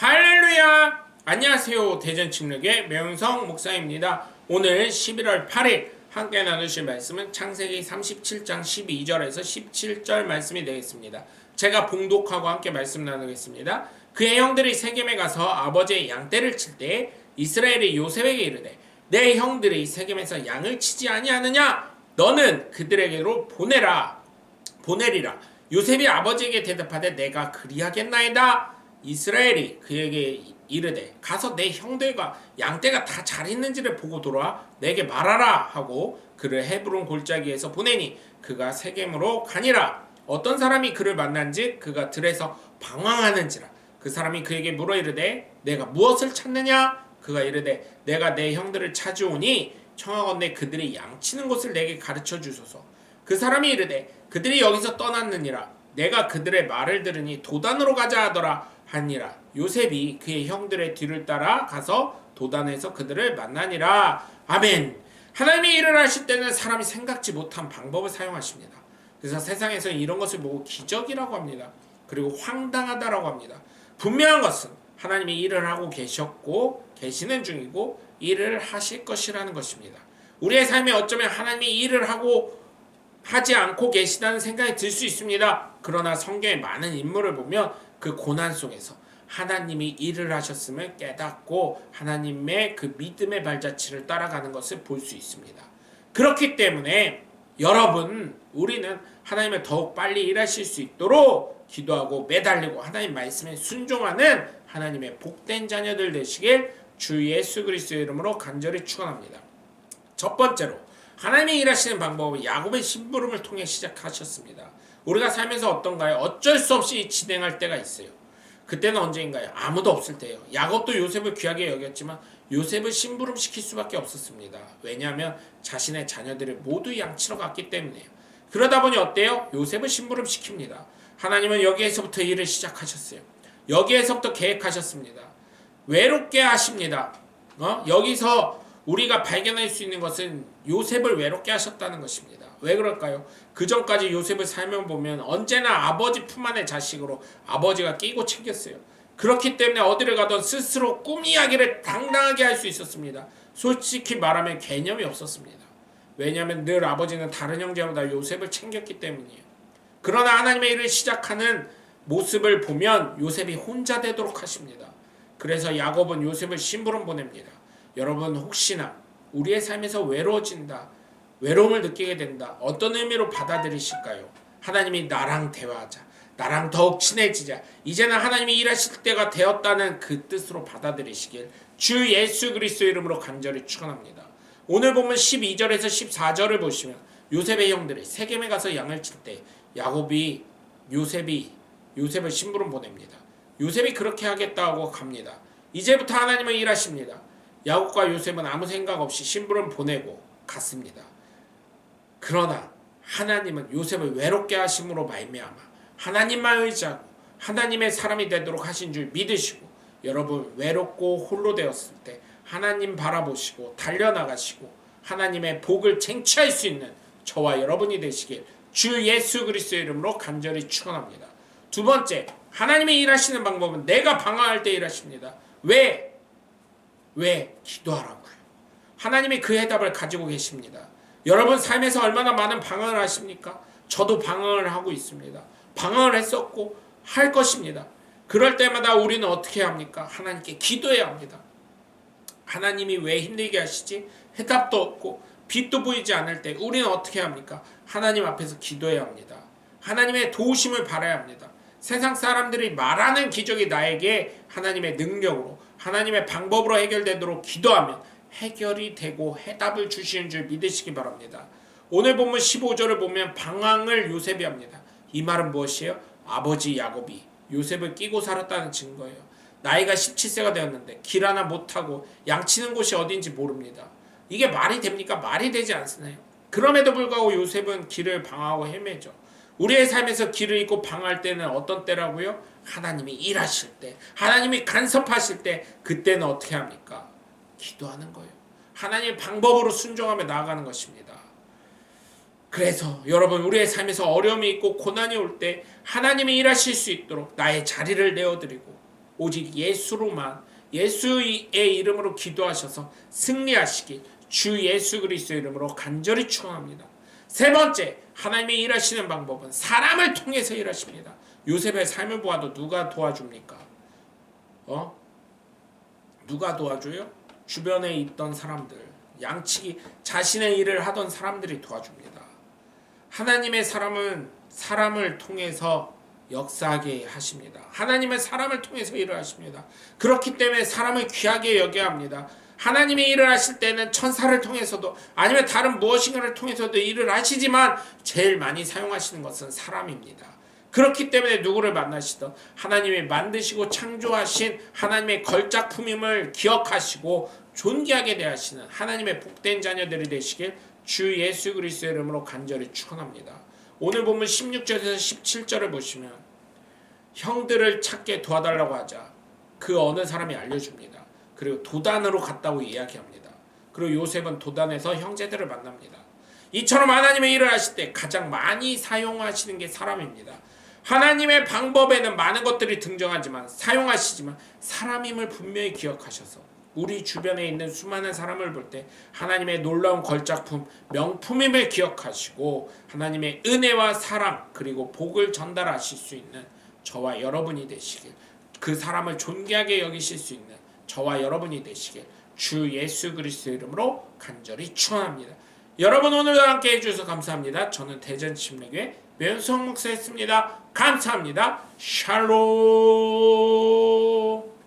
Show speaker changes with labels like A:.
A: 할렐루야! 안녕하세요. 대전침략의 명성 목사입니다. 오늘 11월 8일 함께 나누실 말씀은 창세기 37장 12절에서 17절 말씀이 되겠습니다. 제가 봉독하고 함께 말씀 나누겠습니다. 그의 형들이 세겜에 가서 아버지의 양떼를 칠 때 이스라엘이 요셉에게 이르되 내 형들이 세겜에서 양을 치지 아니하느냐? 너는 그들에게로 보내리라. 요셉이 아버지에게 대답하되 내가 그리하겠나이다. 이스라엘이 그에게 이르되 가서 내 형들과 양떼가 다 잘 있는지를 보고 돌아와 내게 말하라 하고 그를 헤브론 골짜기에서 보내니 그가 세겜으로 가니라. 어떤 사람이 그를 만난즉 그가 들에서 방황하는지라. 그 사람이 그에게 물어 이르되 내가 무엇을 찾느냐? 그가 이르되 내가 내 형들을 찾으오니 청하건대 그들이 양치는 곳을 내게 가르쳐 주소서. 그 사람이 이르되 그들이 여기서 떠났느니라. 내가 그들의 말을 들으니 도단으로 가자 하더라 하니라. 요셉이 그의 형들의 뒤를 따라 가서 도단에서 그들을 만나니라. 아멘. 하나님이 일을 하실 때는 사람이 생각지 못한 방법을 사용하십니다. 그래서 세상에서 이런 것을 보고 기적이라고 합니다. 그리고 황당하다라고 합니다. 분명한 것은 하나님이 일을 하고 계셨고 계시는 중이고 일을 하실 것이라는 것입니다. 우리의 삶에 어쩌면 하나님이 일을 하지 않고 계시다는 생각이 들 수 있습니다. 그러나 성경의 많은 인물을 보면 그 고난 속에서 하나님이 일을 하셨음을 깨닫고 하나님의 그 믿음의 발자취를 따라가는 것을 볼 수 있습니다. 그렇기 때문에 여러분, 우리는 하나님을 더욱 빨리 일하실 수 있도록 기도하고 매달리고 하나님 말씀에 순종하는 하나님의 복된 자녀들 되시길 주 예수 그리스도의 이름으로 간절히 축원합니다. 첫 번째로 하나님이 일하시는 방법은 야곱의 심부름을 통해 시작하셨습니다. 우리가 살면서 어떤가요? 어쩔 수 없이 진행할 때가 있어요. 그때는 언제인가요? 아무도 없을 때예요. 야곱도 요셉을 귀하게 여겼지만 요셉을 심부름 시킬 수밖에 없었습니다. 왜냐하면 자신의 자녀들을 모두 양치러 갔기 때문에요. 그러다 보니 어때요? 요셉을 심부름 시킵니다. 하나님은 여기에서부터 일을 시작하셨어요. 여기에서부터 계획하셨습니다. 외롭게 하십니다. 여기서 우리가 발견할 수 있는 것은 요셉을 외롭게 하셨다는 것입니다. 왜 그럴까요? 그 전까지 요셉을 살면 보면 언제나 아버지 품 안의 자식으로 아버지가 끼고 챙겼어요. 그렇기 때문에 어디를 가든 스스로 꿈 이야기를 당당하게 할 수 있었습니다. 솔직히 말하면 개념이 없었습니다. 왜냐하면 늘 아버지는 다른 형제보다 요셉을 챙겼기 때문이에요. 그러나 하나님의 일을 시작하는 모습을 보면 요셉이 혼자 되도록 하십니다. 그래서 야곱은 요셉을 심부름 보냅니다. 여러분, 혹시나 우리의 삶에서 외로워진다, 외로움을 느끼게 된다, 어떤 의미로 받아들이실까요? 하나님이 나랑 대화하자, 나랑 더욱 친해지자, 이제는 하나님이 일하실 때가 되었다는 그 뜻으로 받아들이시길 주 예수 그리스도 이름으로 간절히 축원합니다. 오늘 보면 12절에서 14절을 보시면 요셉의 형들이 세겜에 가서 양을 칠 때 요셉을 심부름 보냅니다. 요셉이 그렇게 하겠다고 갑니다. 이제부터 하나님은 일하십니다. 야곱과 요셉은 아무 생각 없이 심부름 보내고 갔습니다. 그러나 하나님은 요셉을 외롭게 하심으로 말미암아 하나님만 의지하고 하나님의 사람이 되도록 하신 줄 믿으시고, 여러분 외롭고 홀로 되었을 때 하나님 바라보시고 달려나가시고 하나님의 복을 쟁취할 수 있는 저와 여러분이 되시길 주 예수 그리스도의 이름으로 간절히 축원합니다. 두 번째, 하나님이 일하시는 방법은 내가 방황할 때 일하십니다. 왜? 기도하라고요. 하나님이 그 해답을 가지고 계십니다. 여러분 삶에서 얼마나 많은 방황을 하십니까? 저도 방황을 하고 있습니다. 방황을 했었고 할 것입니다. 그럴 때마다 우리는 어떻게 해야 합니까? 하나님께 기도해야 합니다. 하나님이 왜 힘들게 하시지? 해답도 없고 빛도 보이지 않을 때 우리는 어떻게 해야 합니까? 하나님 앞에서 기도해야 합니다. 하나님의 도우심을 바라야 합니다. 세상 사람들이 말하는 기적이 나에게 하나님의 능력으로, 하나님의 방법으로 해결되도록 기도하면 해결이 되고 해답을 주시는 줄 믿으시기 바랍니다. 오늘 보면 15절을 보면 방황을 요셉이 합니다. 이 말은 무엇이에요? 아버지 야곱이 요셉을 끼고 살았다는 증거예요. 나이가 17세가 되었는데 길 하나 못하고 양치는 곳이 어딘지 모릅니다. 이게 말이 됩니까? 말이 되지 않나요? 그럼에도 불구하고 요셉은 길을 방황하고 헤매죠. 우리의 삶에서 길을 잃고 방황할 때는 어떤 때라고요? 하나님이 일하실 때, 하나님이 간섭하실 때, 그때는 어떻게 합니까? 기도하는 거예요. 하나님의 방법으로 순종하며 나아가는 것입니다. 그래서 여러분, 우리의 삶에서 어려움이 있고 고난이 올 때 하나님이 일하실 수 있도록 나의 자리를 내어드리고 오직 예수로만 예수의 이름으로 기도하셔서 승리하시길 주 예수 그리스도의 이름으로 간절히 축원합니다. 세 번째, 하나님이 일하시는 방법은 사람을 통해서 일하십니다. 요셉의 삶을 보아도 누가 도와줍니까? 누가 도와줘요? 주변에 있던 사람들, 양치기 자신의 일을 하던 사람들이 도와줍니다. 하나님의 사람은 사람을 통해서 역사하게 하십니다. 하나님은 사람을 통해서 일을 하십니다. 그렇기 때문에 사람을 귀하게 여겨야 합니다. 하나님이 일을 하실 때는 천사를 통해서도 아니면 다른 무엇인가를 통해서도 일을 하시지만 제일 많이 사용하시는 것은 사람입니다. 그렇기 때문에 누구를 만나시던 하나님이 만드시고 창조하신 하나님의 걸작품임을 기억하시고 존귀하게 대하시는 하나님의 복된 자녀들이 되시길 주 예수 그리스도의 이름으로 간절히 축원합니다. 오늘 본문 16절에서 17절을 보시면 형들을 찾게 도와달라고 하자 그 어느 사람이 알려줍니다. 그리고 도단으로 갔다고 이야기합니다. 그리고 요셉은 도단에서 형제들을 만납니다. 이처럼 하나님의 일을 하실 때 가장 많이 사용하시는 게 사람입니다. 하나님의 방법에는 많은 것들이 등장하지만 사용하시지만 사람임을 분명히 기억하셔서 우리 주변에 있는 수많은 사람을 볼 때 하나님의 놀라운 걸작품, 명품임을 기억하시고 하나님의 은혜와 사랑 그리고 복을 전달하실 수 있는 저와 여러분이 되시길, 그 사람을 존귀하게 여기실 수 있는 저와 여러분이 되시길 주 예수 그리스도의 이름으로 간절히 축원합니다. 여러분 오늘도 함께 해주셔서 감사합니다. 저는 대전침례교회 매운성 목사였습니다. 감사합니다. 샬롬.